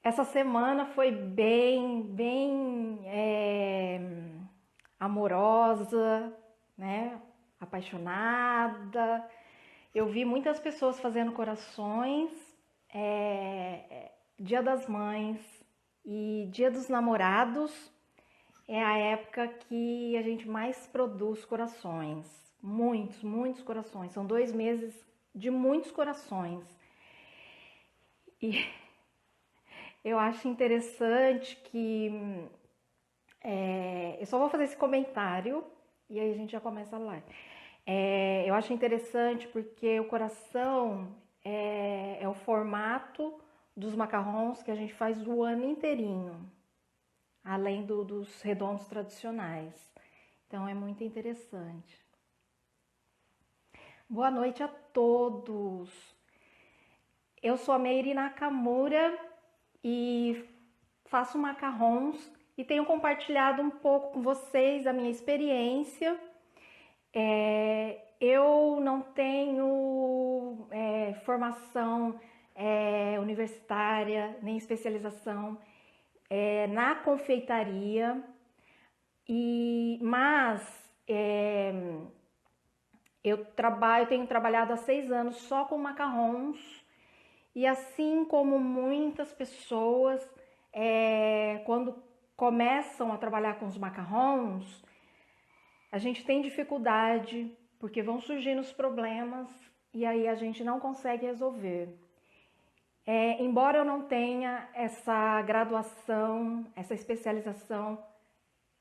Essa semana foi amorosa, né? Apaixonada. Eu vi muitas pessoas fazendo corações, Dia das Mães e Dia dos Namorados é a época que a gente mais produz corações. Muitos, muitos corações. São 2 meses de muitos corações. E eu acho interessante que eu só vou fazer esse comentário e aí a gente já começa a live. Eu acho interessante porque o coração é o formato dos macarrons que a gente faz o ano inteirinho, além dos redondos tradicionais. Então é muito interessante. Boa noite a todos. Eu sou a Meiri Nakamura e faço macarrons e tenho compartilhado um pouco com vocês a minha experiência. Eu não tenho formação universitária nem especialização na confeitaria, mas eu tenho trabalhado há 6 anos só com macarrons e assim como muitas pessoas, quando começam a trabalhar com os macarrons, a gente tem dificuldade porque vão surgindo os problemas e aí a gente não consegue resolver. Embora eu não tenha essa graduação, essa especialização,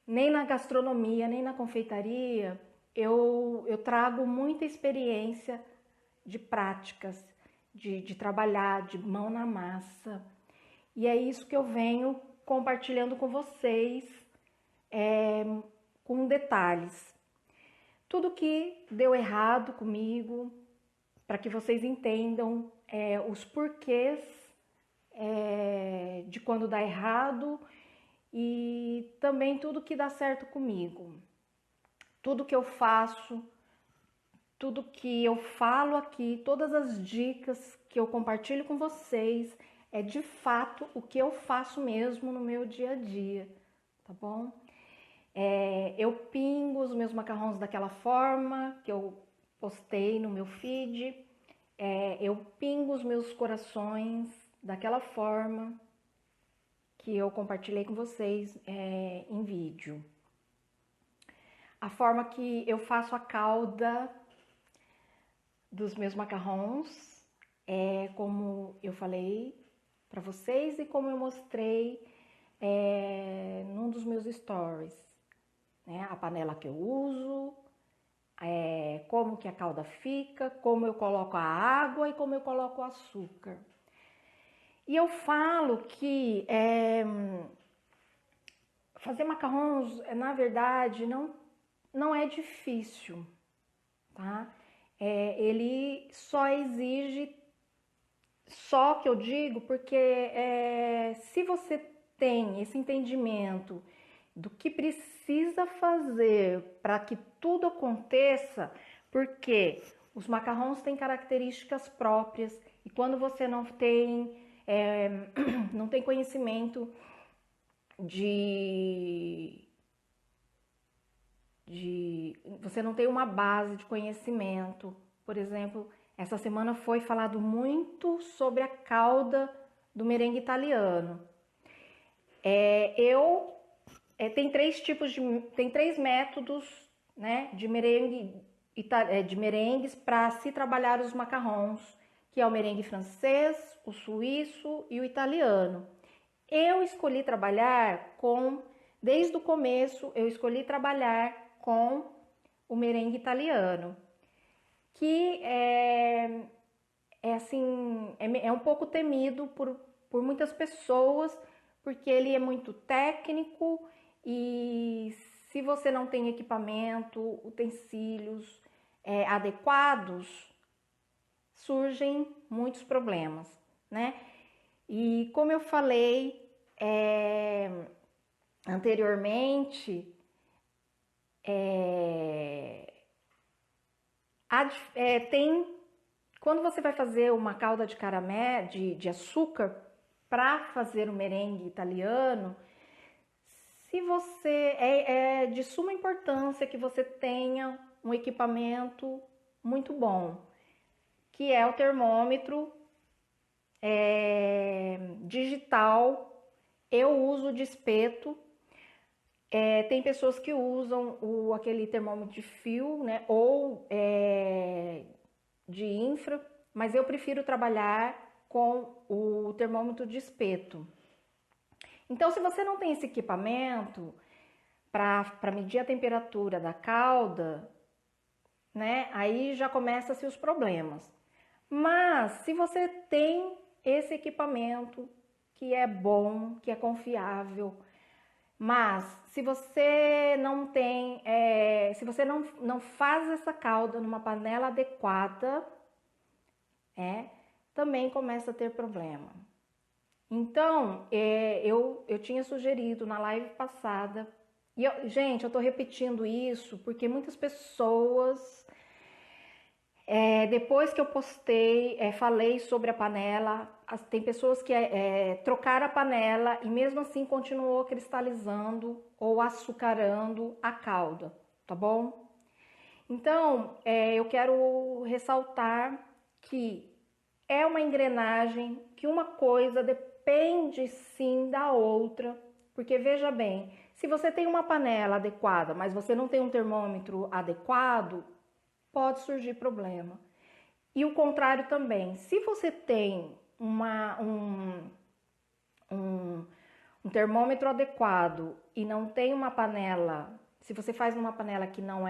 nem na gastronomia, nem na confeitaria, eu trago muita experiência de práticas, de trabalhar, de mão na massa. E é isso que eu venho compartilhando com vocês, com detalhes. Tudo que deu errado comigo, para que vocês entendam os porquês de quando dá errado e também tudo que dá certo comigo. Tudo que eu faço, tudo que eu falo aqui, todas as dicas que eu compartilho com vocês é de fato o que eu faço mesmo no meu dia a dia, tá bom? Eu pingo os meus macarrons daquela forma que eu postei no meu feed. Eu pingo os meus corações daquela forma que eu compartilhei com vocês em vídeo. A forma que eu faço a calda dos meus macarrons é como eu falei para vocês e como eu mostrei num dos meus stories, né? A panela que eu uso, como que a calda fica, como eu coloco a água e como eu coloco o açúcar. E eu falo que fazer macarrons, na verdade, não é difícil, tá? Ele só exige, só que eu digo, porque se você tem esse entendimento do que precisa fazer para que tudo aconteça, porque os macarrons têm características próprias e quando você não tem não tem conhecimento você não tem uma base de conhecimento. Por exemplo, essa semana foi falado muito sobre a calda do merengue italiano. Tem 3 métodos, né, de merengues para se trabalhar os macarrons, que é o merengue francês, o suíço e o italiano. Eu escolhi trabalhar desde o começo, eu escolhi trabalhar com o merengue italiano, que é um pouco temido por muitas pessoas, porque ele é muito técnico e se você não tem equipamento, utensílios adequados, surgem muitos problemas, né? E como eu falei anteriormente, quando você vai fazer uma calda de caramelo, de açúcar, para fazer o merengue italiano, se você é de suma importância que você tenha um equipamento muito bom, que é o termômetro digital. Eu uso de espeto. Tem pessoas que usam aquele termômetro de fio, né, ou de infra, mas eu prefiro trabalhar com o termômetro de espeto. Então, se você não tem esse equipamento para medir a temperatura da cauda, né, aí já começam-se os problemas. Mas se você tem esse equipamento que é bom, que é confiável, mas se você não tem, se você não faz essa calda numa panela adequada, também começa a ter problema. Então, eu tinha sugerido na live passada, e gente, eu tô repetindo isso porque muitas pessoas, depois que eu postei, falei sobre a panela, tem pessoas que trocaram a panela e mesmo assim continuou cristalizando ou açucarando a calda, tá bom? Então, eu quero ressaltar que é uma engrenagem, que uma coisa depende sim da outra, porque veja bem, se você tem uma panela adequada, mas você não tem um termômetro adequado, pode surgir problema. E o contrário também, se você tem um termômetro adequado e não tem uma panela, se você faz numa panela que não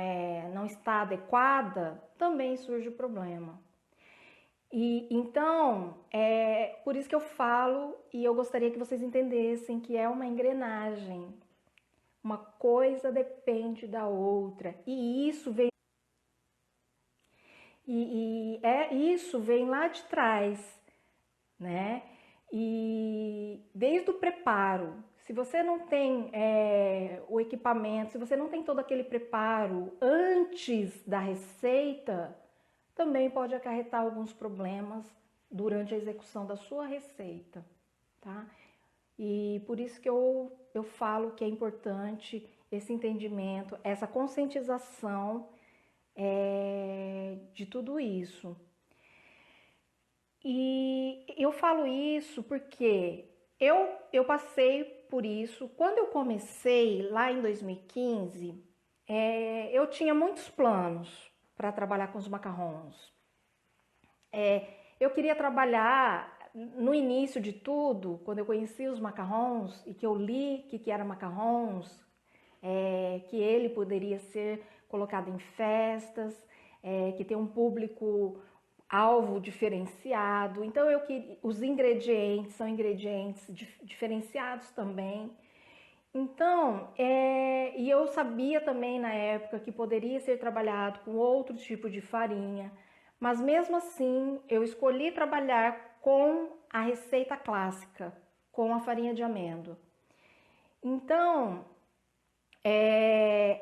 está adequada, também surge o problema. E então, por isso que eu falo, e eu gostaria que vocês entendessem que é uma engrenagem. Uma coisa depende da outra. E isso vem lá de trás, né? E desde o preparo, se você não tem o equipamento, se você não tem todo aquele preparo antes da receita, também pode acarretar alguns problemas durante a execução da sua receita, tá? E por isso que eu falo que é importante esse entendimento, essa conscientização de tudo isso. E eu falo isso porque eu passei por isso. Quando eu comecei lá em 2015, eu tinha muitos planos para trabalhar com os macarrons. Eu queria trabalhar no início de tudo, quando eu conheci os macarrons e que eu li que era macarrons, que ele poderia ser colocado em festas, que tem um público alvo diferenciado. Então os ingredientes são ingredientes diferenciados também. Então, e eu sabia também na época que poderia ser trabalhado com outro tipo de farinha, mas mesmo assim eu escolhi trabalhar com a receita clássica, com a farinha de amêndoa. Então,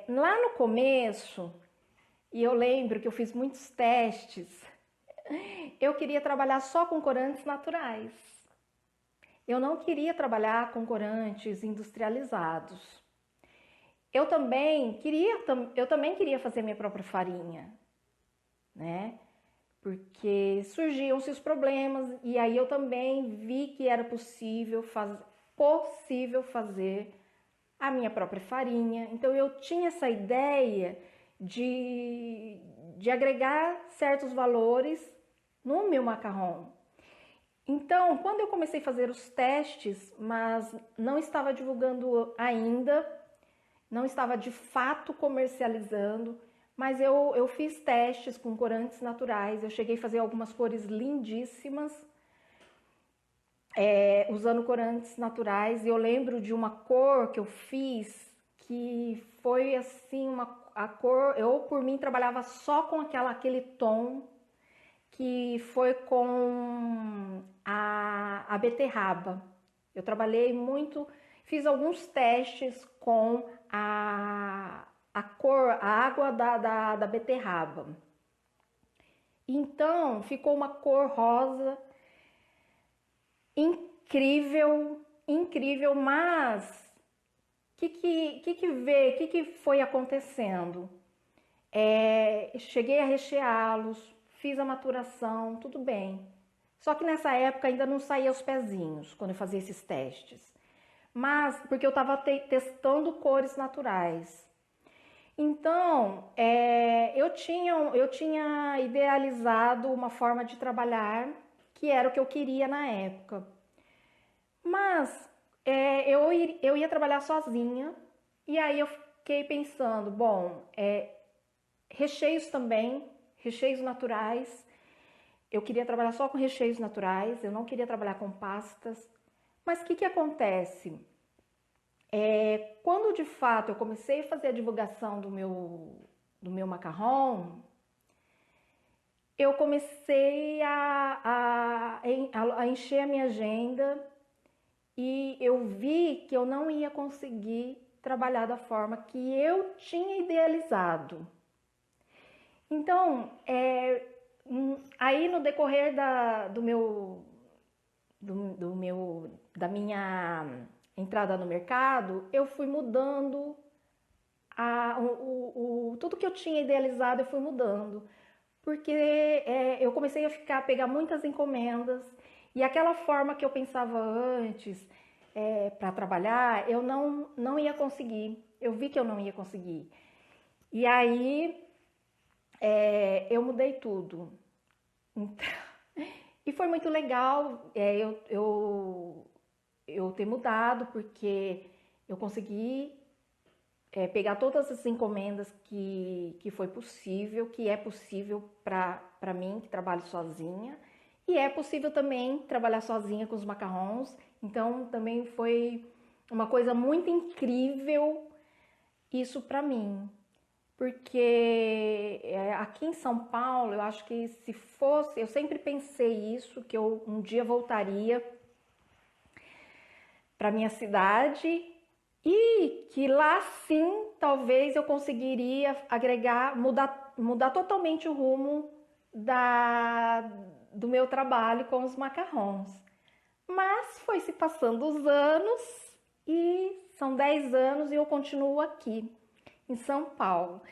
lá no começo, e eu lembro que eu fiz muitos testes, eu queria trabalhar só com corantes naturais. Eu não queria trabalhar com corantes industrializados. Eu também queria fazer minha própria farinha, né? Porque surgiam-se os problemas e aí eu também vi que era possível fazer a minha própria farinha. Então eu tinha essa ideia de agregar certos valores no meu macarrão. Então, quando eu comecei a fazer os testes, mas não estava divulgando ainda, não estava de fato comercializando, mas eu fiz testes com corantes naturais, eu cheguei a fazer algumas cores lindíssimas, usando corantes naturais, e eu lembro de uma cor que eu fiz, que foi assim, a cor, eu por mim trabalhava só com aquele tom, que foi com a beterraba. Eu trabalhei muito, fiz alguns testes com a cor, a água da beterraba. Então ficou uma cor rosa incrível, incrível, mas que foi acontecendo? Cheguei a recheá-los, fiz a maturação, tudo bem. Só que nessa época ainda não saía os pezinhos, quando eu fazia esses testes. Mas, porque eu estava testando cores naturais. Então, eu tinha idealizado uma forma de trabalhar que era o que eu queria na época. Mas, eu ia trabalhar sozinha, e aí eu fiquei pensando, bom, recheios também, recheios naturais. Eu queria trabalhar só com recheios naturais, eu não queria trabalhar com pastas. Mas o que acontece? Quando de fato eu comecei a fazer a divulgação do meu macarrão, eu comecei a encher a minha agenda e eu vi que eu não ia conseguir trabalhar da forma que eu tinha idealizado. Então, aí no decorrer da minha entrada no mercado, eu fui mudando tudo que eu tinha idealizado, eu fui mudando, porque eu comecei a pegar muitas encomendas e aquela forma que eu pensava antes para trabalhar, eu não ia conseguir. Eu vi que eu não ia conseguir. E aí eu mudei tudo. Então, e foi muito legal eu ter mudado, porque eu consegui pegar todas as encomendas que foi possível, que é possível para mim, que trabalho sozinha. E é possível também trabalhar sozinha com os macarrons. Então, também foi uma coisa muito incrível isso para mim. Porque aqui em São Paulo, eu acho que se fosse... Eu sempre pensei isso, que eu um dia voltaria para minha cidade e que lá sim talvez eu conseguiria agregar, mudar totalmente o rumo do meu trabalho com os macarrons. Mas foi se passando os anos e são 10 anos e eu continuo aqui em São Paulo.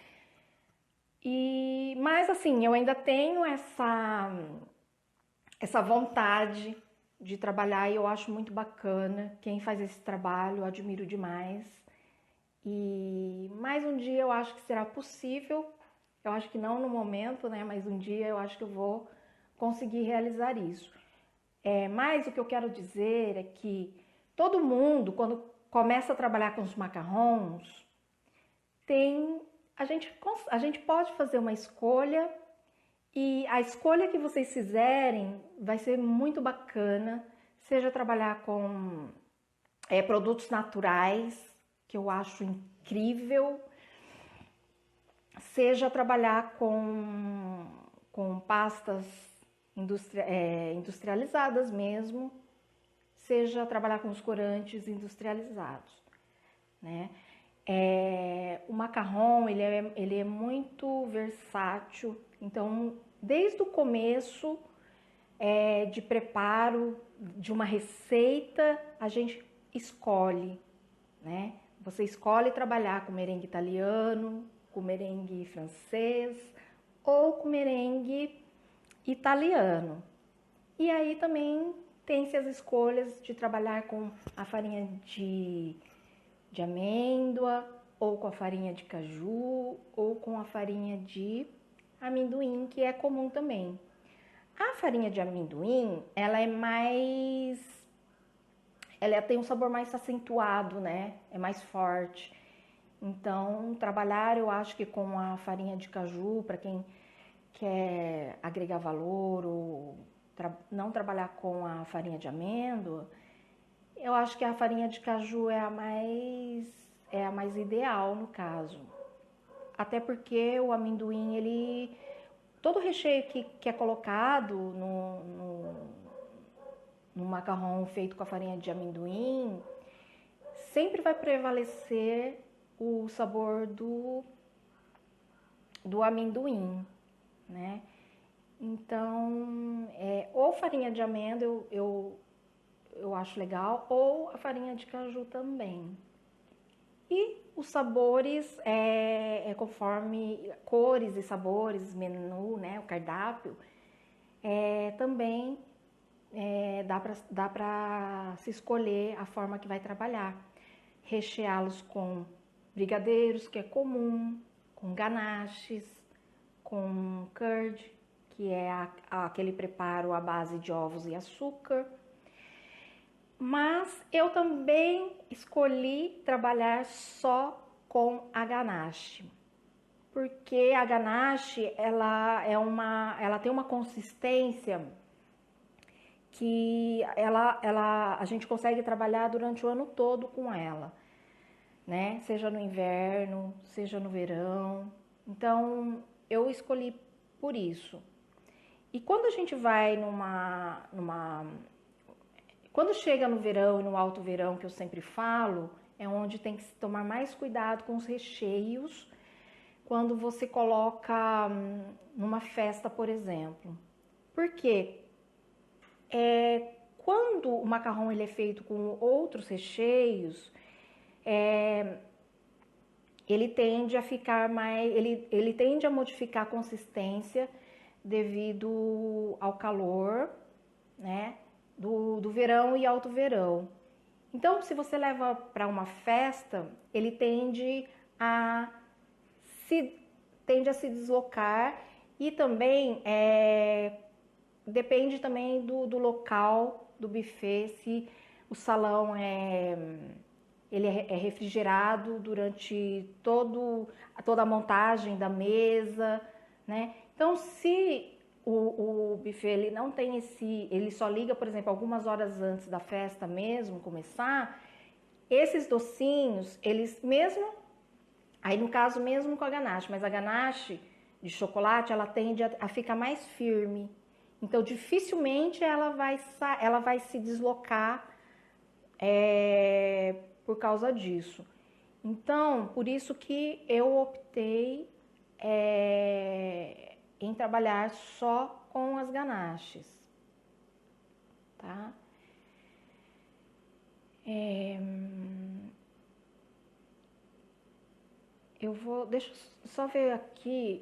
Mas assim, eu ainda tenho essa vontade de trabalhar e eu acho muito bacana. Quem faz esse trabalho, eu admiro demais. E mais um dia eu acho que será possível. Eu acho que não no momento, né? Mas um dia eu acho que eu vou conseguir realizar isso. Mas o que eu quero dizer é que todo mundo, quando começa a trabalhar com os macarrons, a gente pode fazer uma escolha e a escolha que vocês fizerem vai ser muito bacana, seja trabalhar com produtos naturais, que eu acho incrível, seja trabalhar com pastas industrializadas mesmo, seja trabalhar com os corantes industrializados, né? O macarrão, ele é muito versátil, então desde o começo de preparo de uma receita, a gente escolhe, né? Você escolhe trabalhar com merengue italiano, com merengue francês ou com merengue italiano. E aí também tem-se as escolhas de trabalhar com a farinha de amêndoa, ou com a farinha de caju, ou com a farinha de amendoim, que é comum também. A farinha de amendoim, ela tem um sabor mais acentuado, né? É mais forte. Então, trabalhar, eu acho que com a farinha de caju, para quem quer agregar valor ou não trabalhar com a farinha de amêndoa, eu acho que a farinha de caju é a mais ideal no caso. Até porque o amendoim, todo o recheio que é colocado no macarrão feito com a farinha de amendoim, sempre vai prevalecer o sabor do amendoim, né? Então, ou farinha de amêndoa, eu acho legal, ou a farinha de caju também. E os sabores conforme cores e sabores, menu, né, o cardápio, também dá para se escolher a forma que vai trabalhar. Recheá-los com brigadeiros, que é comum, com ganaches, com curd, que é aquele preparo à base de ovos e açúcar. Mas eu também escolhi trabalhar só com a ganache, porque a ganache ela tem uma consistência que a gente consegue trabalhar durante o ano todo com ela, né? Seja no inverno, seja no verão. Então eu escolhi por isso. E quando a gente vai quando chega no verão e no alto verão, que eu sempre falo, é onde tem que se tomar mais cuidado com os recheios, quando você coloca numa festa, por exemplo. Por quê? Quando o macarrão ele é feito com outros recheios, ele tende a ficar mais, ele tende a modificar a consistência devido ao calor, né, do verão e alto verão. Então, se você leva para uma festa, ele tende a se deslocar e também depende também do local do buffet, se o salão ele é refrigerado durante toda a montagem da mesa, né? Então, se o buffet ele não tem ele só liga, por exemplo, algumas horas antes da festa mesmo começar, esses docinhos, eles mesmo, aí no caso mesmo com a ganache, mas a ganache de chocolate, ela tende a ficar mais firme. Então, dificilmente ela vai se deslocar por causa disso. Então, por isso que eu optei em trabalhar só com as ganaches, tá? Deixa eu só ver aqui,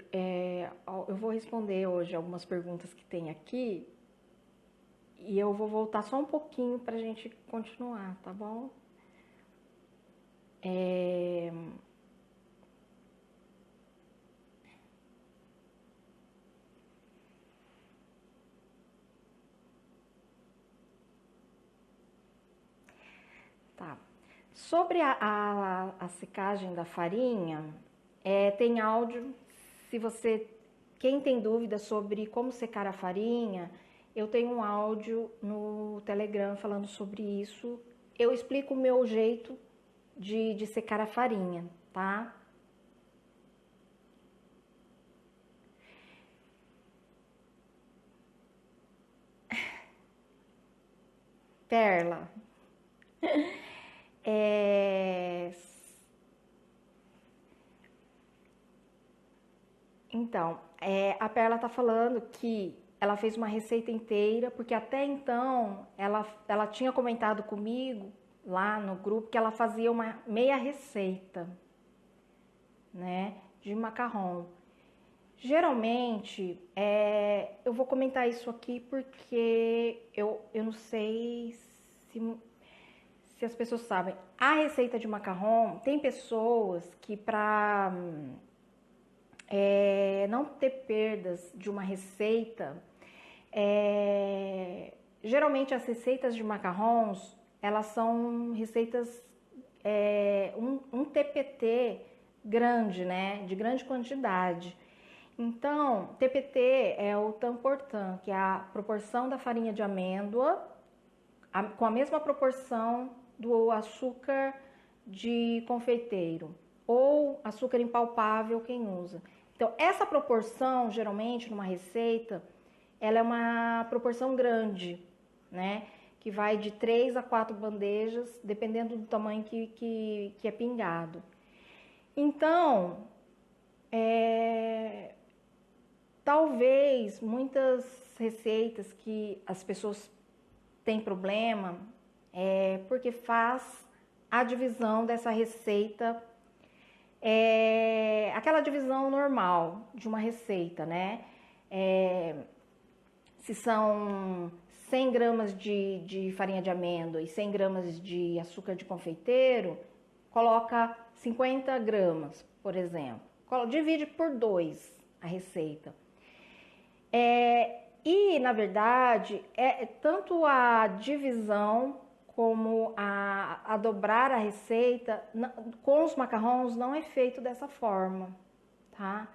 eu vou responder hoje algumas perguntas que tem aqui e eu vou voltar só um pouquinho pra gente continuar, tá bom? Tá. Sobre a secagem da farinha, tem áudio. Quem tem dúvida sobre como secar a farinha, eu tenho um áudio no Telegram falando sobre isso. Eu explico o meu jeito de secar a farinha, tá? Perla. Então, a Perla tá falando que ela fez uma receita inteira, porque até então ela tinha comentado comigo lá no grupo que ela fazia uma meia receita, né, de macarrão. Geralmente, eu vou comentar isso aqui porque eu não sei se as pessoas sabem. A receita de macarrão, tem pessoas que para não ter perdas de uma receita, geralmente as receitas de macarrons, elas são receitas, um TPT grande, né, de grande quantidade. Então, TPT é o tant por tant, que é a proporção da farinha de amêndoa com a mesma proporção do açúcar de confeiteiro ou açúcar impalpável, quem usa. Então, essa proporção, geralmente, numa receita, ela é uma proporção grande, né? Que vai de 3 a 4 bandejas, dependendo do tamanho que é pingado. Então, talvez muitas receitas que as pessoas têm problema, porque faz a divisão dessa receita, aquela divisão normal de uma receita, né? Se são 100 gramas de farinha de amêndoa e 100 gramas de açúcar de confeiteiro, coloca 50 gramas, por exemplo. Divide por 2 a receita. E, na verdade, tanto a divisão como a dobrar a receita com os macarrons não é feito dessa forma, tá?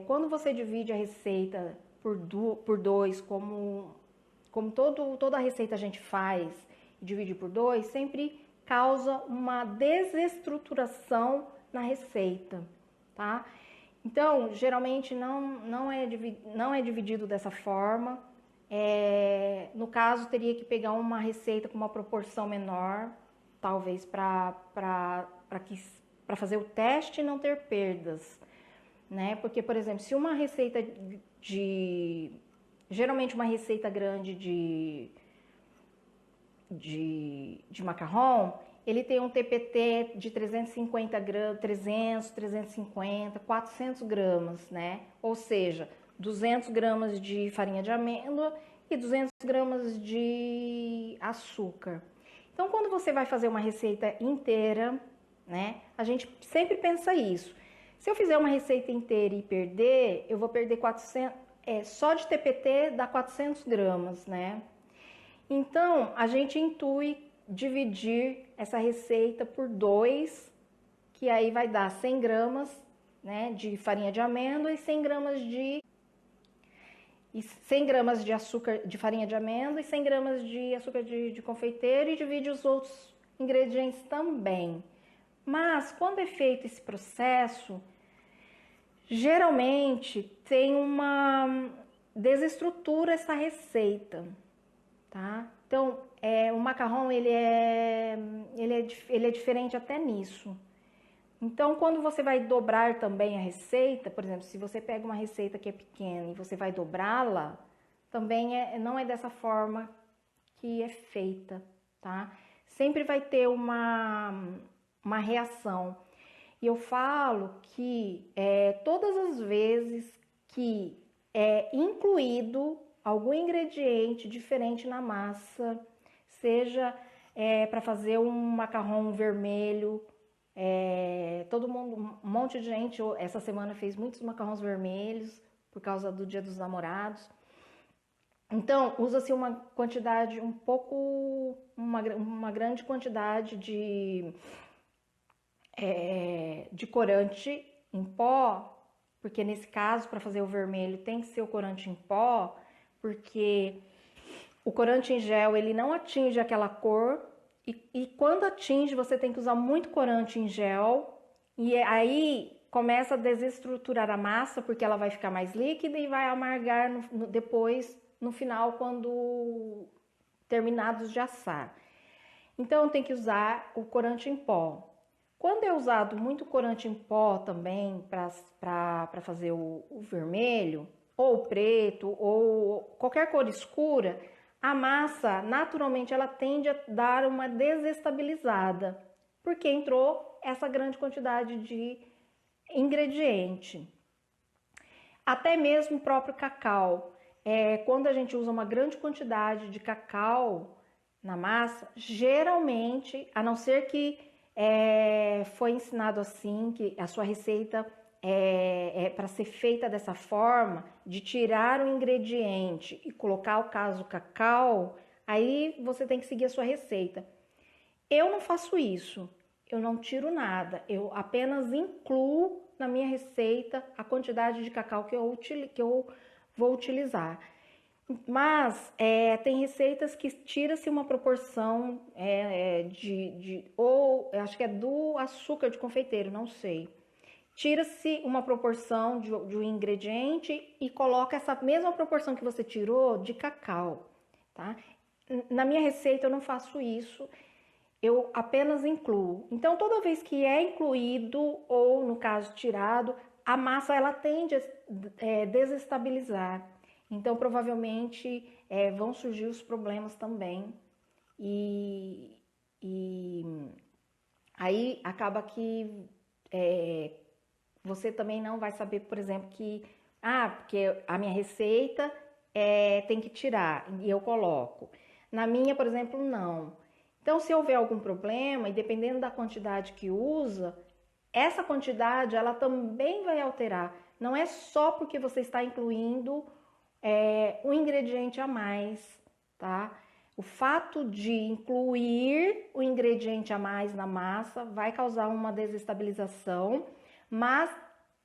Quando você divide a receita por 2, como toda a receita a gente faz e divide por 2, sempre causa uma desestruturação na receita, tá? Então, geralmente não é dividido dessa forma. No caso, teria que pegar uma receita com uma proporção menor, talvez para fazer o teste e não ter perdas, né? Porque, por exemplo, se uma receita geralmente uma receita grande de macarrão, ele tem um TPT de 350 gramas, 300, 350, 400 gramas, né? Ou seja, 200 gramas de farinha de amêndoa e 200 gramas de açúcar. Então, quando você vai fazer uma receita inteira, né? A gente sempre pensa isso. Se eu fizer uma receita inteira e perder, eu vou perder 400, só de TPT dá 400 gramas, né? Então, a gente intui dividir essa receita por 2, que aí vai dar 100 gramas, né, de farinha de amêndoa e 100 gramas de açúcar de farinha de amêndoa e 100 gramas de açúcar de confeiteiro, e divide os outros ingredientes também. Mas, quando é feito esse processo, geralmente tem uma desestrutura essa receita, tá? Então, o macarrão ele é diferente até nisso. Então, quando você vai dobrar também a receita, por exemplo, se você pega uma receita que é pequena e você vai dobrá-la, também não é dessa forma que é feita, tá? Sempre vai ter uma reação. E eu falo que todas as vezes que é incluído algum ingrediente diferente na massa, seja para fazer um macarrão vermelho, todo mundo, um monte de gente essa semana fez muitos macarrões vermelhos por causa do Dia dos Namorados. Então, usa-se uma quantidade uma grande quantidade de corante em pó, porque nesse caso, para fazer o vermelho, tem que ser o corante em pó, porque o corante em gel ele não atinge aquela cor, e quando atinge você tem que usar muito corante em gel, e aí começa a desestruturar a massa, porque ela vai ficar mais líquida e vai amargar depois, no final, quando terminados de assar. Então tem que usar o corante em pó. Quando é usado muito corante em pó também para fazer o vermelho, ou o preto, ou qualquer cor escura, a massa naturalmente ela tende a dar uma desestabilizada, porque entrou essa grande quantidade de ingrediente. Até mesmo o próprio cacau. Quando a gente usa uma grande quantidade de cacau na massa, geralmente, a não ser que foi ensinado assim, que a sua receita para ser feita dessa forma, de tirar o ingrediente e colocar o caso cacau, aí você tem que seguir a sua receita. Eu não faço isso, eu não tiro nada, eu apenas incluo na minha receita a quantidade de cacau que eu vou utilizar. Mas tem receitas que tira-se uma proporção ou acho que é do açúcar de confeiteiro, não sei. Tira-se uma proporção de um ingrediente e coloca essa mesma proporção que você tirou de cacau, tá? Na minha receita eu não faço isso, eu apenas incluo. Então, toda vez que é incluído, ou no caso tirado, a massa ela tende a desestabilizar. Então, provavelmente vão surgir os problemas também e, e aí acaba que você também não vai saber, por exemplo, porque a minha receita tem que tirar e eu coloco. Na minha, por exemplo, não. Então, se houver algum problema, e dependendo da quantidade que usa, essa quantidade ela também vai alterar. Não é só porque você está incluindo um ingrediente a mais, tá? O fato de incluir o ingrediente a mais na massa vai causar uma desestabilização, mas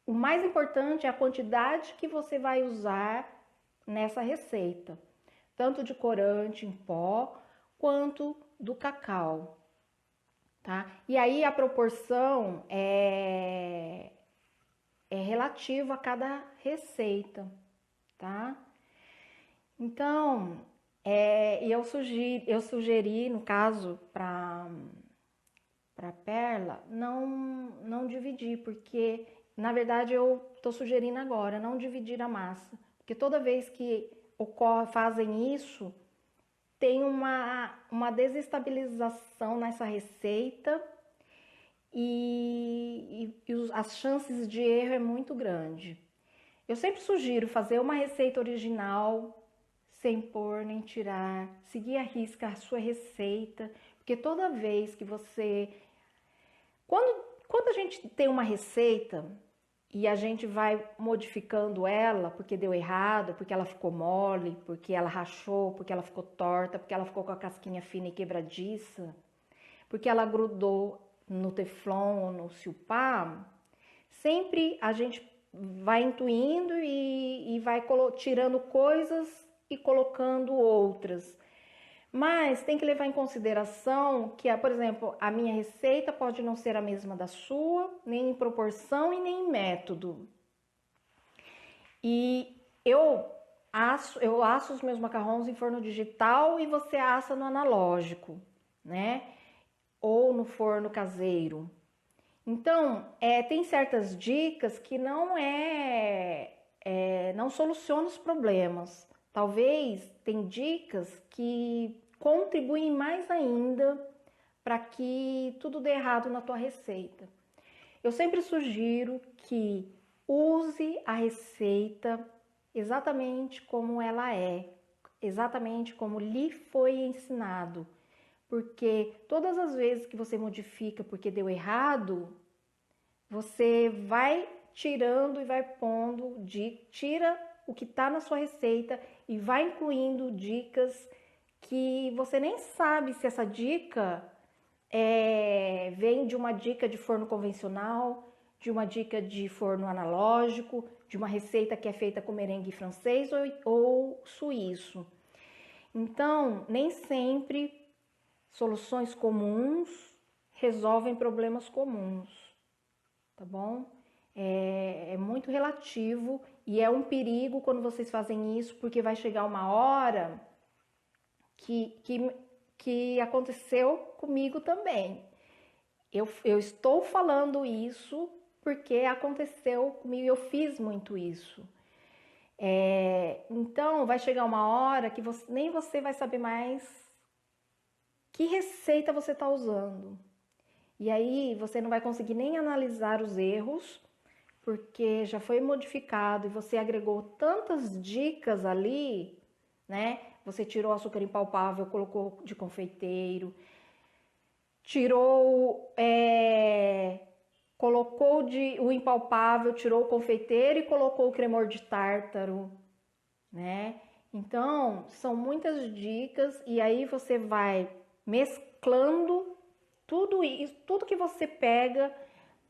o mais importante é a quantidade que você vai usar nessa receita, tanto de corante em pó quanto do cacau, tá? E aí a proporção é relativa a cada receita, tá? Então, eu sugeri, no caso, para Perla, não dividir, porque, na verdade, eu estou sugerindo agora, não dividir a massa. Porque toda vez que fazem isso, tem uma desestabilização nessa receita e as chances de erro é muito grande. Eu sempre sugiro fazer uma receita original, sem pôr nem tirar, seguir à risca a sua receita, porque toda vez que você... Quando a gente tem uma receita e a gente vai modificando ela porque deu errado, porque ela ficou mole, porque ela rachou, porque ela ficou torta, porque ela ficou com a casquinha fina e quebradiça, porque ela grudou no teflon ou no silpá, sempre a gente vai intuindo e vai tirando coisas e colocando outras. Mas tem que levar em consideração que, por exemplo, a minha receita pode não ser a mesma da sua, nem em proporção e nem em método. E eu asso os meus macarrões em forno digital e você assa no analógico, né? Ou no forno caseiro. Então, tem certas dicas que não solucionam os problemas. Talvez tem dicas que contribuem mais ainda para que tudo dê errado na tua receita. Eu sempre sugiro que use a receita exatamente como ela é, exatamente como lhe foi ensinado. Porque todas as vezes que você modifica porque deu errado, você vai tirando e vai pondo, tira o que está na sua receita e vai incluindo dicas que você nem sabe se essa dica vem de uma dica de forno convencional, de uma dica de forno analógico, de uma receita que é feita com merengue francês ou suíço. Então, nem sempre soluções comuns resolvem problemas comuns, tá bom? É muito relativo e é um perigo quando vocês fazem isso, porque vai chegar uma hora que aconteceu comigo também. Eu estou falando isso porque aconteceu comigo, eu fiz muito isso. Então vai chegar uma hora que nem você vai saber mais que receita você está usando. E aí você não vai conseguir nem analisar os erros, porque já foi modificado e você agregou tantas dicas ali, né? Você tirou o açúcar impalpável, colocou de confeiteiro, colocou o impalpável, tirou o confeiteiro e colocou o cremor de tártaro, né? Então, são muitas dicas e aí você vai mesclando tudo isso, tudo que você pega,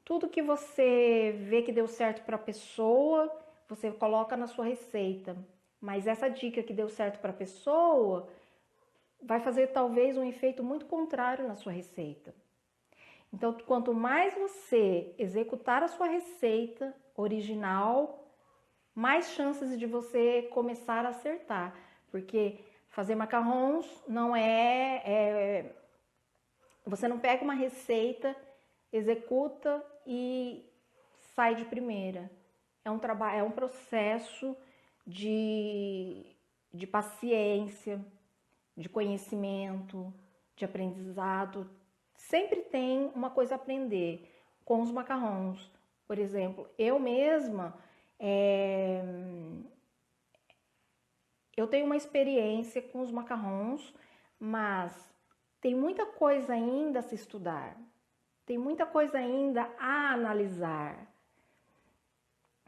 tudo que você vê que deu certo para a pessoa, você coloca na sua receita. Mas essa dica que deu certo para a pessoa vai fazer talvez um efeito muito contrário na sua receita. Então, quanto mais você executar a sua receita original, mais chances de você começar a acertar. Porque fazer macarrons não você não pega uma receita, executa e sai de primeira. É um processo de paciência, de conhecimento, de aprendizado. Sempre tem uma coisa a aprender com os macarrons. Por exemplo, eu mesma, eu tenho uma experiência com os macarrons, mas tem muita coisa ainda a se estudar. Tem muita coisa ainda a analisar.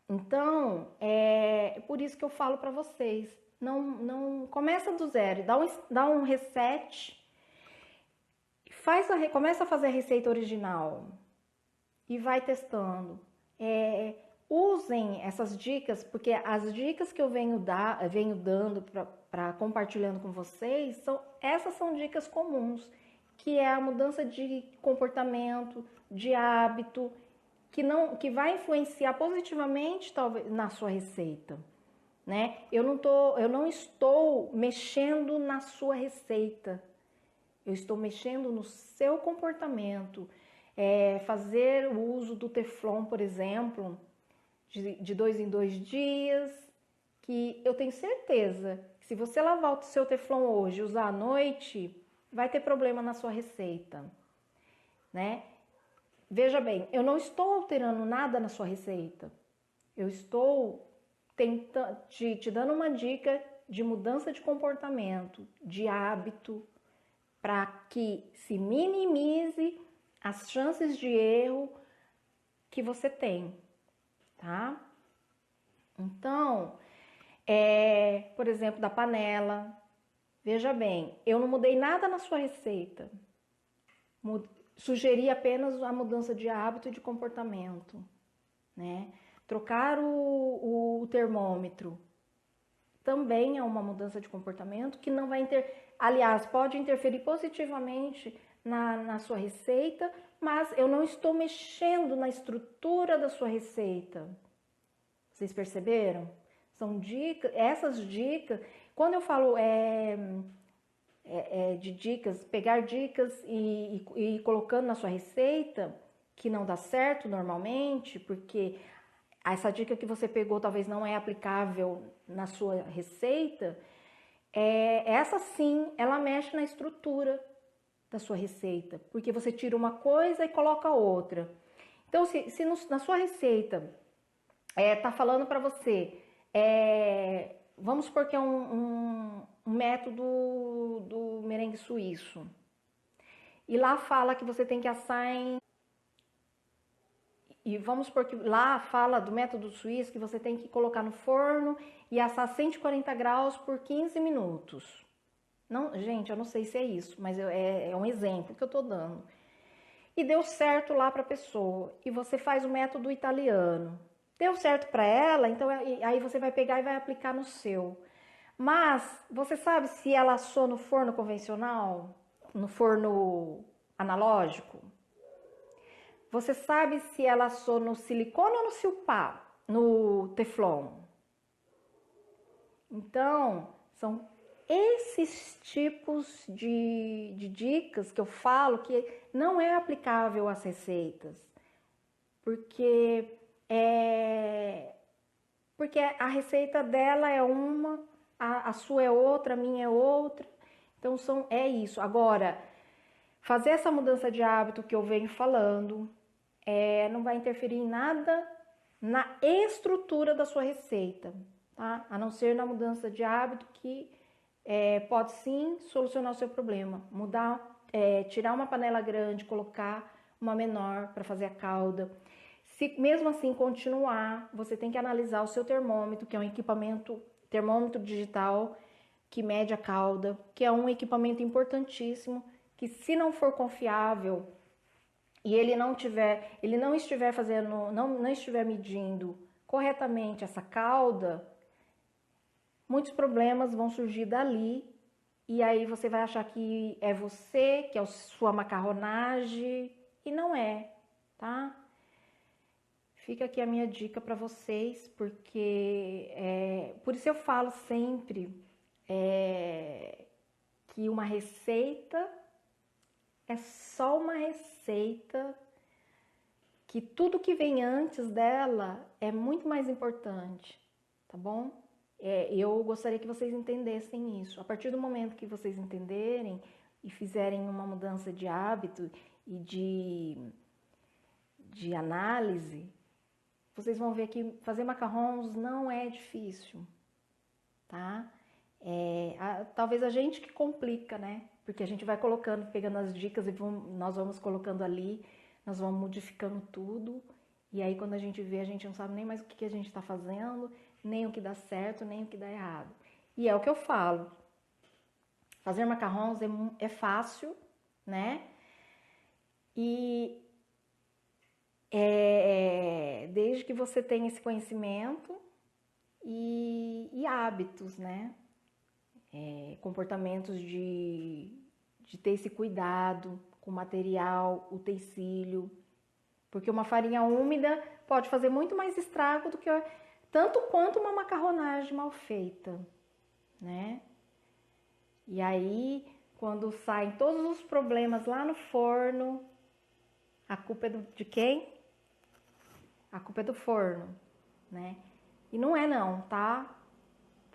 Então, é por isso que eu falo para vocês, não começa do zero, dá um reset, começa a fazer a receita original e vai testando. Usem essas dicas, porque as dicas que eu venho dando para compartilhando com vocês, essas são dicas comuns, que é a mudança de comportamento, de hábito, que vai influenciar positivamente talvez na sua receita, né? Eu não estou mexendo na sua receita, eu estou mexendo no seu comportamento. Fazer o uso do Teflon, por exemplo, de 2 em 2 dias, que eu tenho certeza que se você lavar o seu Teflon hoje e usar à noite, vai ter problema na sua receita, né? Veja bem, eu não estou alterando nada na sua receita. Eu estou te dando uma dica de mudança de comportamento, de hábito, para que se minimize as chances de erro que você tem, tá? Então, por exemplo, da panela. Veja bem, eu não mudei nada na sua receita. Sugeri apenas a mudança de hábito e de comportamento, né? Trocar o termômetro também é uma mudança de comportamento que não vai aliás, pode interferir positivamente na sua receita, mas eu não estou mexendo na estrutura da sua receita. Vocês perceberam? São dicas, essas dicas, quando eu falo de dicas, pegar dicas e ir colocando na sua receita, que não dá certo normalmente, porque essa dica que você pegou talvez não é aplicável na sua receita, essa sim, ela mexe na estrutura da sua receita, porque você tira uma coisa e coloca outra. Então, se na sua receita tá falando para você, vamos supor que é um método do merengue suíço, e lá fala que você tem que assar e vamos supor que lá fala do método suíço que você tem que colocar no forno e assar 140 graus por 15 minutos. Não, gente, eu não sei se é isso, mas é um exemplo que eu tô dando. E deu certo lá para a pessoa. E você faz o método italiano. Deu certo para ela, então aí você vai pegar e vai aplicar no seu. Mas você sabe se ela assou no forno convencional, no forno analógico? Você sabe se ela assou no silicone ou no silpá, no teflon? Então, são esses tipos de dicas que eu falo que não é aplicável às receitas, porque a receita dela é uma, a sua é outra, a minha é outra. Então é isso. Agora, fazer essa mudança de hábito que eu venho falando não vai interferir em nada na estrutura da sua receita, tá? A não ser na mudança de hábito que pode sim solucionar o seu problema. Tirar uma panela grande, colocar uma menor para fazer a calda. Se mesmo assim continuar, você tem que analisar o seu termômetro, que é um termômetro digital que mede a calda, que é um equipamento importantíssimo, que se não for confiável e ele não estiver fazendo, não estiver medindo corretamente essa calda, muitos problemas vão surgir dali, e aí você vai achar que é você, que é a sua macarronagem, e não é, tá? Fica aqui a minha dica para vocês, porque por isso eu falo sempre que uma receita é só uma receita, que tudo que vem antes dela é muito mais importante, tá bom? Eu gostaria que vocês entendessem isso. A partir do momento que vocês entenderem, e fizerem uma mudança de hábito e de análise, vocês vão ver que fazer macarrons não é difícil, tá? Talvez a gente que complica, né? Porque a gente vai colocando, pegando as dicas e nós vamos colocando ali, nós vamos modificando tudo. E aí quando a gente vê, a gente não sabe nem mais o que a gente está fazendo, nem o que dá certo, nem o que dá errado. E é o que eu falo. Fazer macarrons é fácil, né? E desde que você tenha esse conhecimento e hábitos, né? Comportamentos de ter esse cuidado com o material, utensílio, porque uma farinha úmida pode fazer muito mais estrago do que tanto quanto uma macarronagem mal feita, né? E aí, quando saem todos os problemas lá no forno, a culpa é de quem? A culpa é do forno, né? E não é não, tá?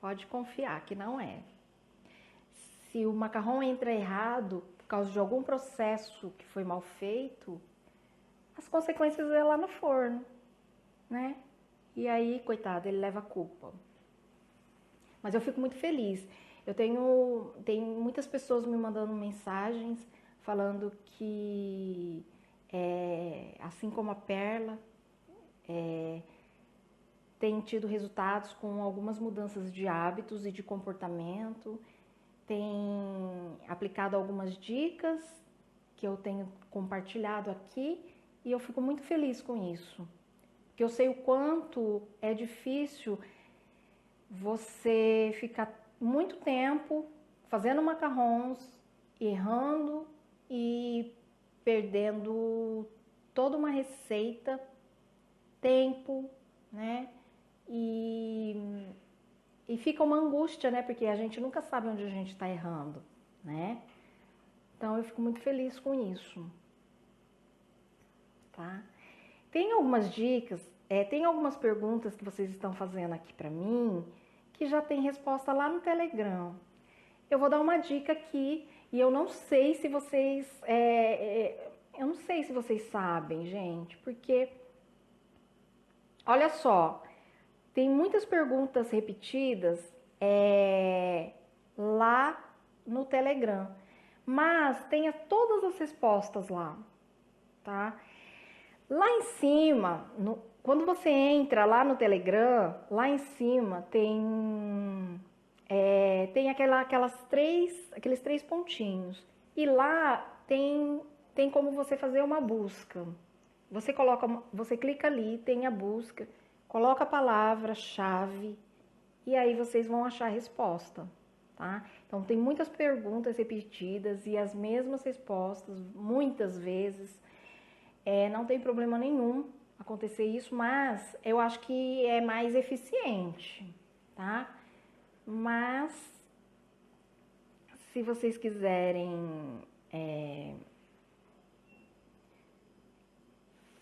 Pode confiar que não é. Se o macarrão entra errado por causa de algum processo que foi mal feito, as consequências é lá no forno, né? E aí, coitado, ele leva a culpa. Mas eu fico muito feliz. Tem muitas pessoas me mandando mensagens falando que, assim como a Perla, tem tido resultados com algumas mudanças de hábitos e de comportamento, tem aplicado algumas dicas que eu tenho compartilhado aqui e eu fico muito feliz com isso. Porque eu sei o quanto é difícil você ficar muito tempo fazendo macarrons, errando e perdendo toda uma receita, tempo, né? E fica uma angústia, né? Porque a gente nunca sabe onde a gente está errando, né? Então eu fico muito feliz com isso, tá? Tem algumas dicas, tem algumas perguntas que vocês estão fazendo aqui para mim que já tem resposta lá no Telegram. Eu vou dar uma dica aqui e eu não sei se vocês, eu não sei se vocês sabem, gente, porque olha só, tem muitas perguntas repetidas lá no Telegram, mas tenha todas as respostas lá, tá? Lá em cima, quando você entra lá no Telegram, lá em cima tem aqueles três pontinhos. E lá tem como você fazer uma busca. Você clica ali, tem a busca, coloca a palavra-chave e aí vocês vão achar a resposta, tá? Então tem muitas perguntas repetidas e as mesmas respostas, muitas vezes. Não tem problema nenhum acontecer isso, mas eu acho que é mais eficiente, tá? Mas se vocês quiserem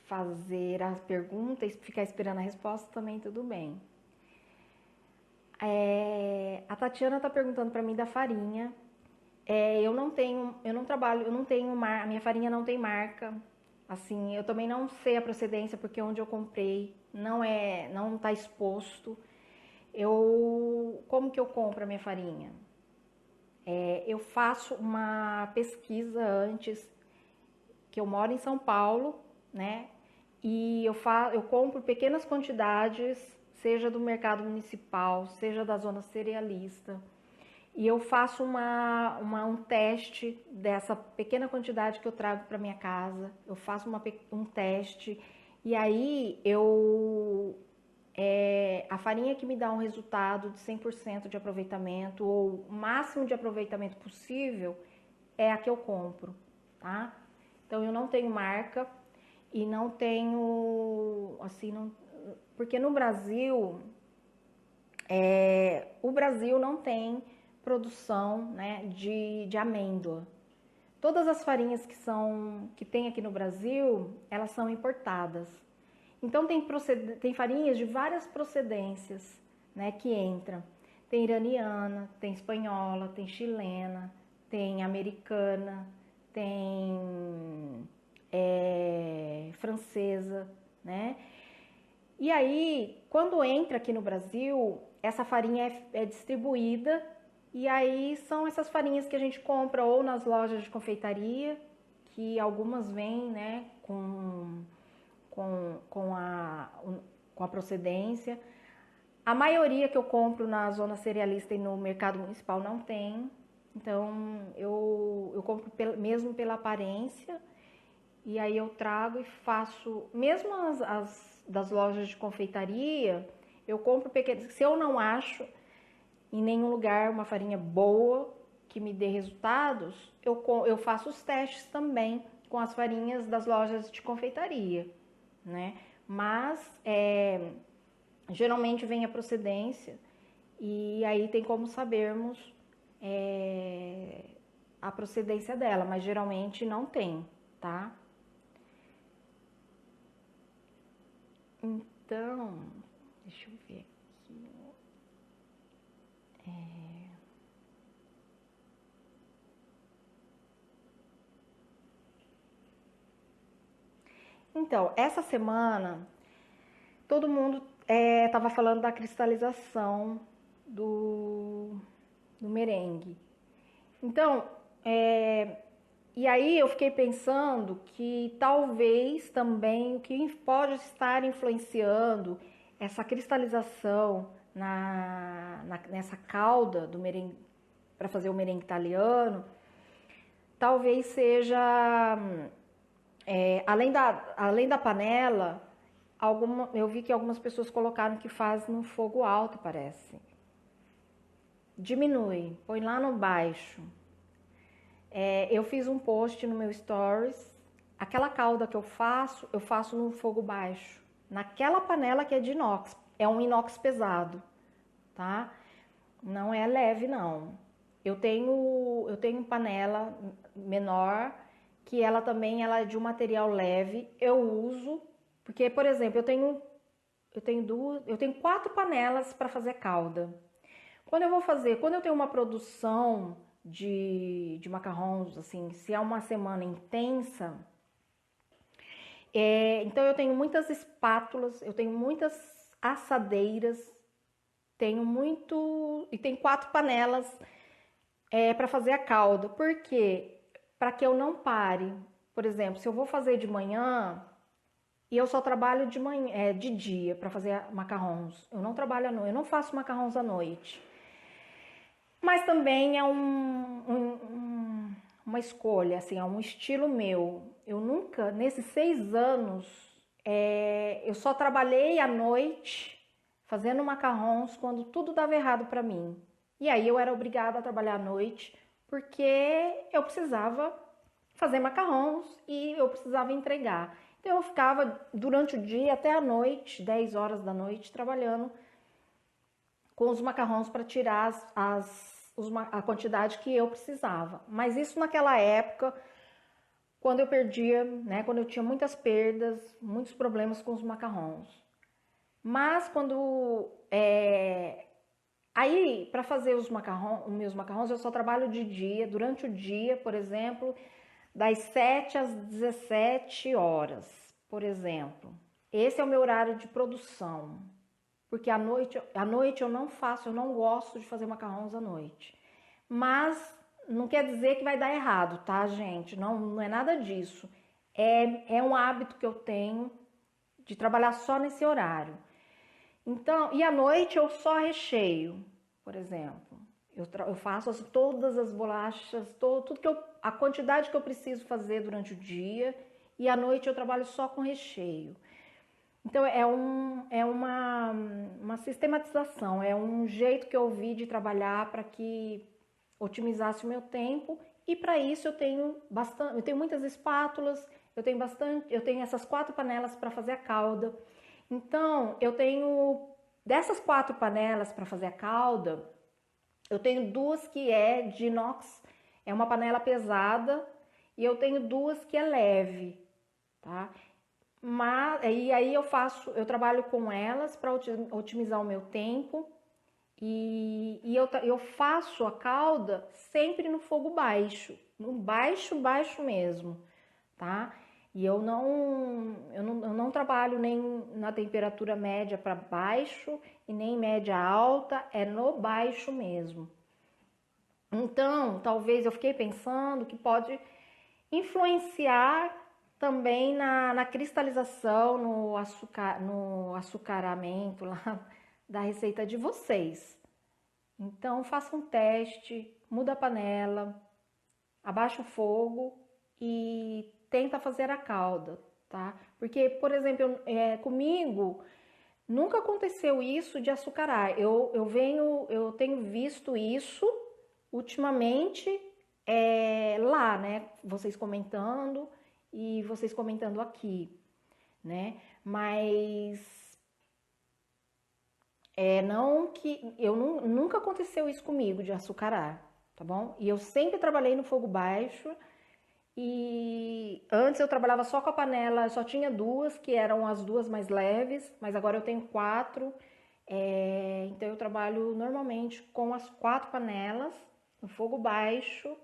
fazer as perguntas e ficar esperando a resposta, também tudo bem. A Tatiana tá perguntando para mim da farinha. Eu não trabalho, a minha farinha não tem marca. Assim, eu também não sei a procedência porque onde eu comprei não tá exposto. Como que eu compro a minha farinha? Eu faço uma pesquisa antes, que eu moro em São Paulo, né? E eu compro pequenas quantidades, seja do mercado municipal, seja da zona cerealista. E eu faço um teste dessa pequena quantidade que eu trago para minha casa. Eu faço um teste e aí a farinha que me dá um resultado de 100% de aproveitamento ou o máximo de aproveitamento possível é a que eu compro, tá? Então eu não tenho marca e não tenho, assim, porque no Brasil, o Brasil não tem produção, né, de amêndoa. Todas as farinhas que tem aqui no Brasil, elas são importadas. Então tem farinhas de várias procedências, né, que entram. Tem iraniana, tem espanhola, tem chilena, tem americana, tem francesa, né? E aí, quando entra aqui no Brasil, essa farinha é distribuída e aí são essas farinhas que a gente compra ou nas lojas de confeitaria, que algumas vêm, né, com, com, a, com a procedência. A maioria que eu compro na zona cerealista e no mercado municipal não tem. Então eu compro mesmo pela aparência e aí eu trago e faço, mesmo as das lojas de confeitaria, eu compro pequenas. Se eu não acho em nenhum lugar uma farinha boa que me dê resultados, eu faço os testes também com as farinhas das lojas de confeitaria, né? Mas geralmente vem a procedência e aí tem como sabermos a procedência dela, mas geralmente não tem, tá? Então, deixa eu ver aqui. Então, essa semana todo mundo estava falando da cristalização do merengue. Então, e aí eu fiquei pensando que talvez também o que pode estar influenciando essa cristalização nessa calda do merengue para fazer o merengue italiano, talvez seja além da panela, eu vi que algumas pessoas colocaram que faz no fogo alto, parece. Diminui, põe lá no baixo. Eu fiz um post no meu stories. Aquela calda que eu faço no fogo baixo. Naquela panela que é de inox. É um inox pesado, tá? Não é leve, não. Eu tenho panela menor, que ela também é de um material leve. Eu uso, porque, por exemplo, eu tenho 4 panelas para fazer calda. Quando eu tenho uma produção de macarrons, assim, se é uma semana intensa, então eu tenho muitas espátulas, eu tenho muitas assadeiras, e tem 4 panelas para fazer a calda. Por quê? Para que eu não pare. Por exemplo, se eu vou fazer de manhã e eu só trabalho de dia para fazer macarrons, eu não trabalho à noite, eu não faço macarrons à noite. Mas também é uma escolha, assim, é um estilo meu. Eu nunca, nesses 6 anos, eu só trabalhei à noite fazendo macarrons quando tudo dava errado para mim. E aí eu era obrigada a trabalhar à noite porque eu precisava fazer macarrons e eu precisava entregar. Então eu ficava durante o dia até a noite, 10 horas da noite, trabalhando com os macarrons para tirar a quantidade que eu precisava. Mas isso naquela época, quando eu perdia, né, quando eu tinha muitas perdas, muitos problemas com os macarrons. Mas quando aí para fazer os meus macarrons eu só trabalho de dia, durante o dia, por exemplo, das 7 às 17 horas, por exemplo. Esse é o meu horário de produção. Porque à noite eu não faço, eu não gosto de fazer macarrons à noite. Mas não quer dizer que vai dar errado, tá, gente? Não é nada disso. É um hábito que eu tenho de trabalhar só nesse horário. Então, e à noite eu só recheio, por exemplo. Eu faço todas as bolachas, tudo a quantidade que eu preciso fazer durante o dia, e à noite eu trabalho só com recheio. Então é uma sistematização, é um jeito que eu vi de trabalhar para que otimizasse o meu tempo, e para isso eu tenho muitas espátulas, eu tenho essas 4 panelas para fazer a calda. Então eu tenho dessas 4 panelas para fazer a calda, eu tenho 2 que é de inox, é uma panela pesada, e eu tenho 2 que é leve, tá? E aí eu trabalho com elas para otimizar o meu tempo eu faço a calda sempre no fogo baixo, no baixo mesmo, tá? E eu não trabalho nem na temperatura média para baixo e nem média alta, é no baixo mesmo. Então, talvez eu fiquei pensando que pode influenciar também na cristalização, no açucaramento lá da receita de vocês. Então, faça um teste, muda a panela, abaixa o fogo e tenta fazer a calda, tá? Porque, por exemplo, comigo nunca aconteceu isso de açucarar. Eu tenho visto isso ultimamente lá, né? Vocês comentando e vocês comentando aqui, né? Mas não que eu nunca aconteceu isso comigo de açucarar, tá bom? E eu sempre trabalhei no fogo baixo. E antes eu trabalhava só com a panela, só tinha duas, que eram as duas mais leves, mas agora eu tenho quatro. Então eu trabalho normalmente com as 4 panelas, no fogo baixo.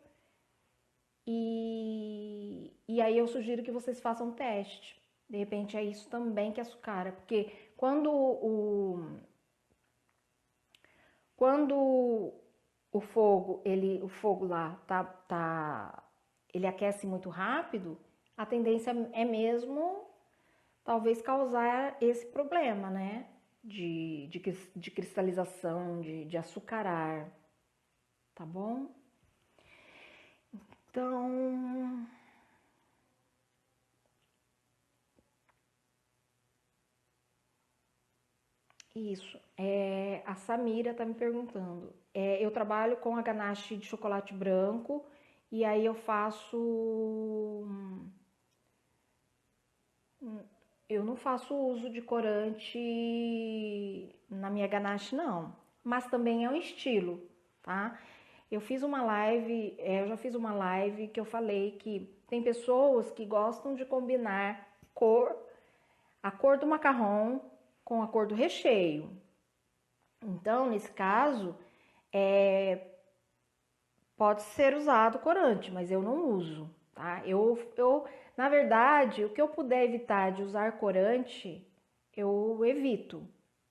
E aí eu sugiro que vocês façam um teste. De repente é isso também que açucara, porque quando o fogo lá ele aquece muito rápido, a tendência é mesmo talvez causar esse problema, né? De cristalização, de açucarar, tá bom? Então, isso. A Samira tá me perguntando. Eu trabalho com a ganache de chocolate branco e aí eu faço. Eu não faço uso de corante na minha ganache, não. Mas também é um estilo, tá? Eu já fiz uma live que eu falei que tem pessoas que gostam de combinar a cor do macarrão com a cor do recheio. Então, nesse caso, pode ser usado corante, mas eu não uso, tá? Na verdade, o que eu puder evitar de usar corante, eu evito,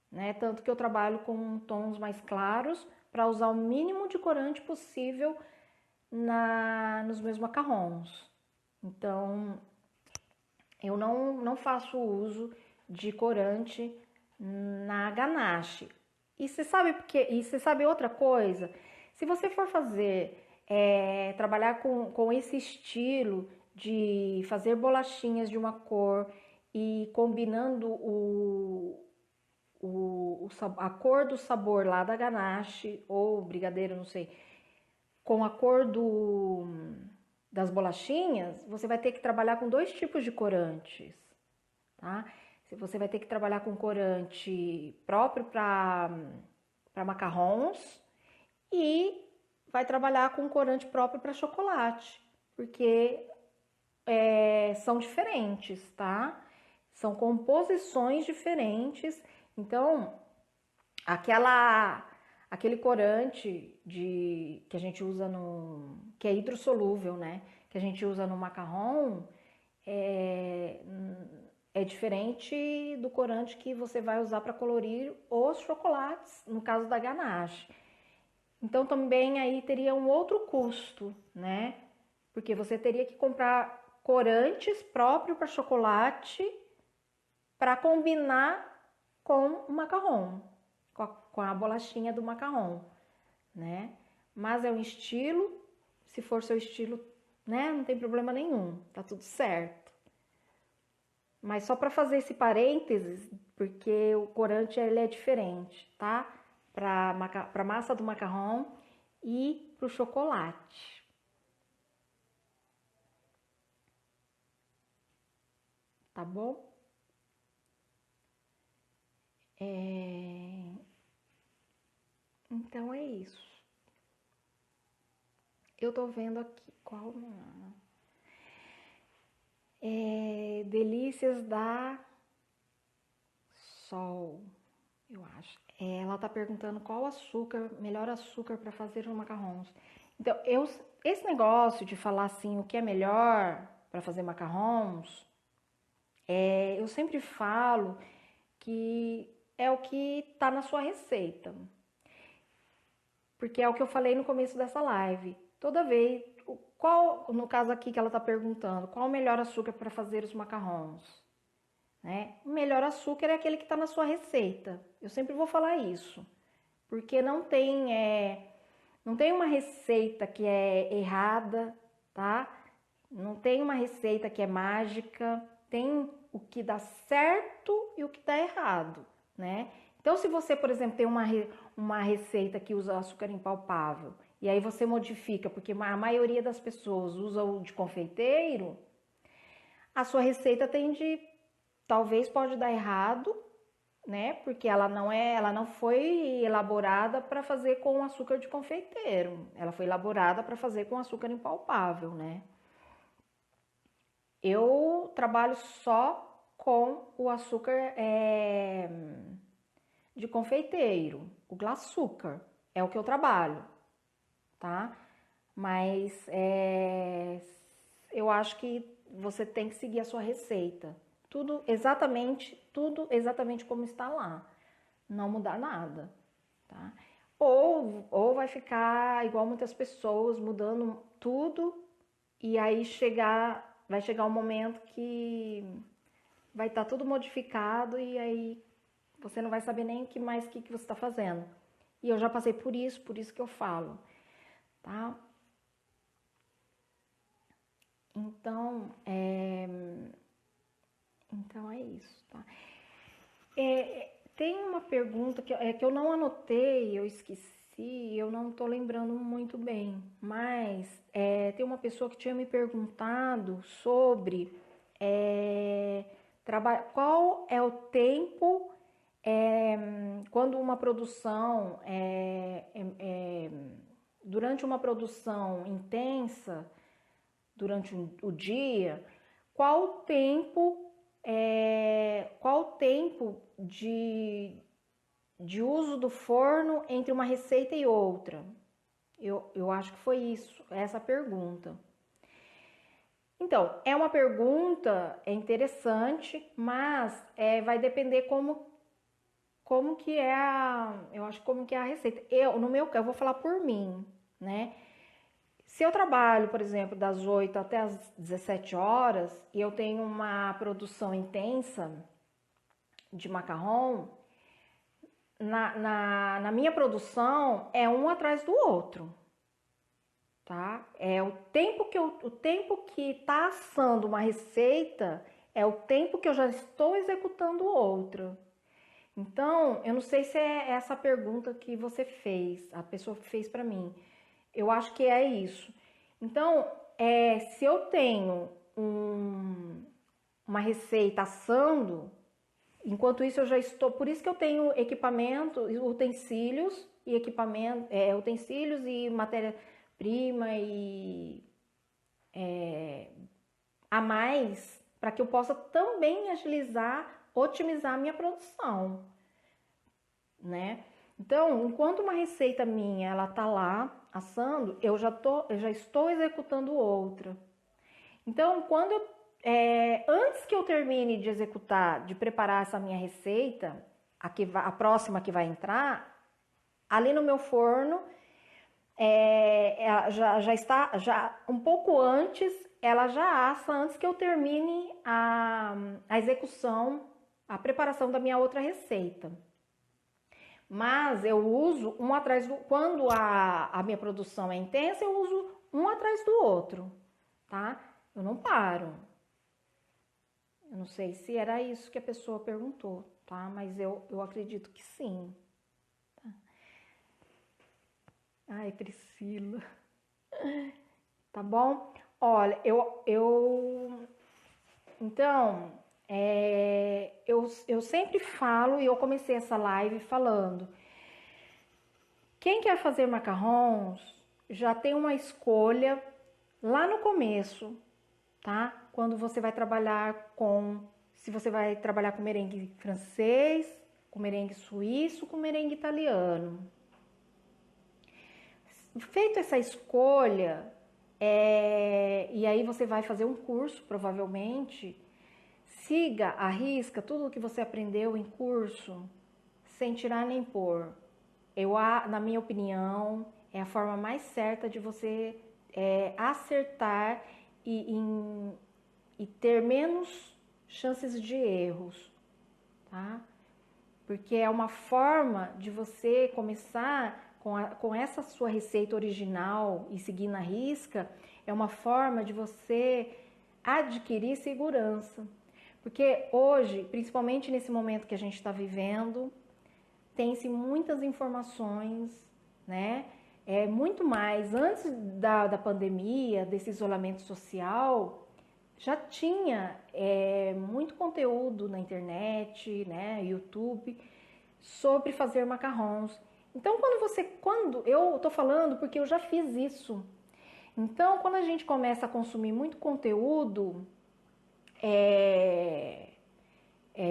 né? Tanto que eu trabalho com tons mais claros para usar o mínimo de corante possível nos meus macarrons. Então, eu não faço uso de corante na ganache. E você sabe outra coisa? Se você for trabalhar com esse estilo de fazer bolachinhas de uma cor e combinando a cor do sabor lá da ganache ou brigadeiro, não sei, com a cor das bolachinhas, você vai ter que trabalhar com 2 tipos de corantes, tá? Você vai ter que trabalhar com corante próprio para macarrons e vai trabalhar com corante próprio para chocolate, porque são diferentes, tá? São composições diferentes. Então, aquele corante que a gente usa que é hidrossolúvel, né? Que a gente usa no macarrão, é diferente do corante que você vai usar para colorir os chocolates, no caso da ganache. Então também aí teria um outro custo, né? Porque você teria que comprar corantes próprios para chocolate para combinar com o macarrão, com a bolachinha do macarrão, né? Mas é um estilo, se for seu estilo, né? Não tem problema nenhum, tá tudo certo. Mas só para fazer esse parênteses, porque o corante ele é diferente, tá? Para massa do macarrão e para o chocolate. Tá bom? Então é isso. Eu tô vendo aqui qual. Delícias da Sol, eu acho. Ela está perguntando qual açúcar, melhor açúcar para fazer os macarrons. Então, esse negócio de falar assim, o que é melhor para fazer macarrons, eu sempre falo que é o que está na sua receita. Porque é o que eu falei no começo dessa live. Toda vez, no caso aqui que ela está perguntando, qual o melhor açúcar para fazer os macarrons? Né? O melhor açúcar é aquele que está na sua receita. Eu sempre vou falar isso. Porque não tem uma receita que é errada, tá? Não tem uma receita que é mágica. Tem o que dá certo e o que dá errado, né? Então, se você, por exemplo, tem uma receita que usa açúcar impalpável e aí você modifica, porque a maioria das pessoas usa o de confeiteiro, a sua receita talvez pode dar errado, né? Porque ela não foi elaborada para fazer com açúcar de confeiteiro. Ela foi elaborada para fazer com açúcar impalpável, né? Eu trabalho só com o açúcar de confeiteiro, o glaçúcar, é o que eu trabalho, tá? Mas eu acho que você tem que seguir a sua receita. Tudo exatamente como está lá. Não mudar nada, tá? Ou vai ficar igual muitas pessoas, mudando tudo, e aí vai chegar um momento que vai estar tudo modificado e aí você não vai saber nem o que você está fazendo. E eu já passei por isso que eu falo, tá? Então, então é isso, tá? Tem uma pergunta que eu não anotei, eu esqueci, eu não tô lembrando muito bem, mas tem uma pessoa que tinha me perguntado sobre qual é o tempo quando uma produção durante uma produção intensa, durante o dia, qual o tempo de uso do forno entre uma receita e outra? Eu acho que foi isso, essa pergunta. Então, é uma pergunta interessante, mas vai depender como que é eu acho como que é a receita. Eu vou falar por mim, né? Se eu trabalho, por exemplo, das 8 até as 17 horas e eu tenho uma produção intensa de macarrão, na minha produção é um atrás do outro, tá? O tempo que tá assando uma receita é o tempo que eu já estou executando outra. Então, eu não sei se é essa pergunta que você fez, a pessoa fez para mim. Eu acho que é isso. Então, se eu tenho uma receita assando, enquanto isso eu já estou. Por isso que eu tenho equipamento, utensílios e matéria-prima e a mais, para que eu possa também otimizar a minha produção, né? Então, enquanto uma receita minha ela tá lá assando, eu já estou executando outra. Então, antes que eu termine de executar, de preparar essa minha receita, a próxima que vai entrar, ali no meu forno, já está, um pouco antes, ela já assa antes que eu termine a execução, a preparação da minha outra receita. Mas eu uso um atrás do... Quando a minha produção é intensa, eu uso um atrás do outro, tá? Eu não paro. Eu não sei se era isso que a pessoa perguntou, tá? Mas eu acredito que sim. Tá? Ai, Priscila. Tá bom? Olha, Então, eu sempre falo, e eu comecei essa live falando, quem quer fazer macarrons já tem uma escolha lá no começo, tá? Quando você vai trabalhar se você vai trabalhar com merengue francês, com merengue suíço, com merengue italiano. Feito essa escolha, e aí você vai fazer um curso, provavelmente, siga à risca tudo o que você aprendeu em curso, sem tirar nem pôr. Na minha opinião, é a forma mais certa de você acertar e ter menos chances de erros, tá? Porque é uma forma de você começar com essa sua receita original e seguir na risca, é uma forma de você adquirir segurança. Porque hoje, principalmente nesse momento que a gente está vivendo, tem-se muitas informações, né? Muito mais. Antes da pandemia, desse isolamento social, já tinha muito conteúdo na internet, né, YouTube, sobre fazer macarrons. Então, quando eu tô falando porque eu já fiz isso. Então, quando a gente começa a consumir muito conteúdo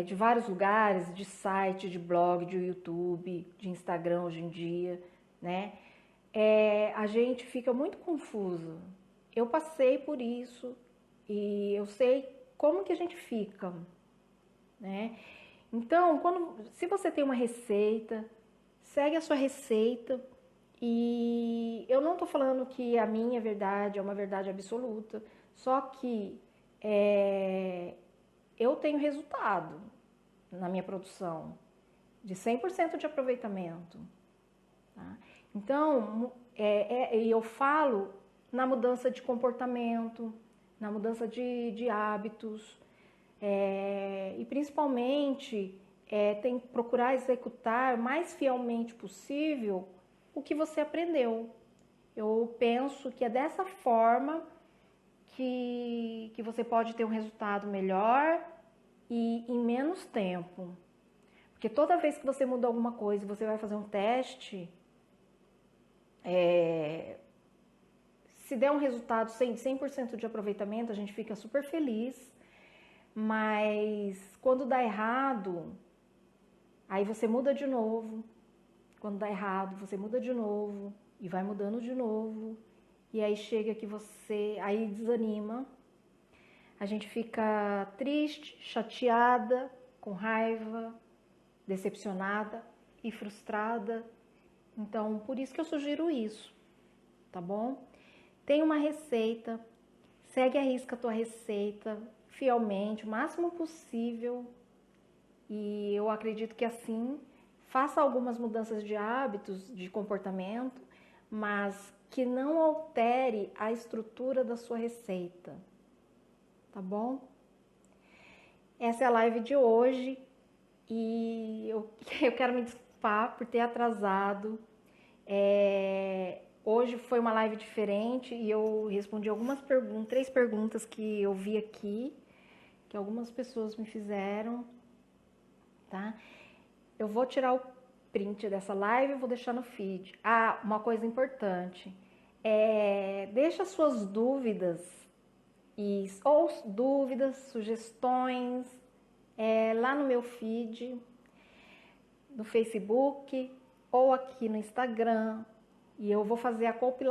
de vários lugares, de site, de blog, de YouTube, de Instagram hoje em dia, né, a gente fica muito confuso. Eu passei por isso e eu sei como que a gente fica, né? Então, se você tem uma receita, segue a sua receita. E eu não estou falando que a minha verdade é uma verdade absoluta, só que eu tenho resultado na minha produção de 100% de aproveitamento. Tá? Então, eu falo na mudança de comportamento, na mudança de hábitos, e principalmente tem que procurar executar o mais fielmente possível o que você aprendeu. Eu penso que é dessa forma que você pode ter um resultado melhor e em menos tempo. Porque toda vez que você muda alguma coisa e você vai fazer um teste, se der um resultado 100% de aproveitamento, a gente fica super feliz. Mas quando dá errado, aí você muda de novo. Quando dá errado, você muda de novo e vai mudando de novo. E aí chega que aí desanima. A gente fica triste, chateada, com raiva, decepcionada e frustrada. Então, por isso que eu sugiro isso, tá bom? Tem uma receita, segue à risca a tua receita fielmente, o máximo possível. E eu acredito que assim, faça algumas mudanças de hábitos, de comportamento, mas que não altere a estrutura da sua receita, tá bom? Essa é a live de hoje e eu quero me desculpar por ter atrasado. Hoje foi uma live diferente e eu respondi algumas perguntas, 3 perguntas que eu vi aqui, que algumas pessoas me fizeram, tá? Eu vou tirar o print dessa live e vou deixar no feed. Ah, uma coisa importante, deixa suas dúvidas, ou dúvidas, sugestões, lá no meu feed, no Facebook ou aqui no Instagram, e eu vou fazer a compilação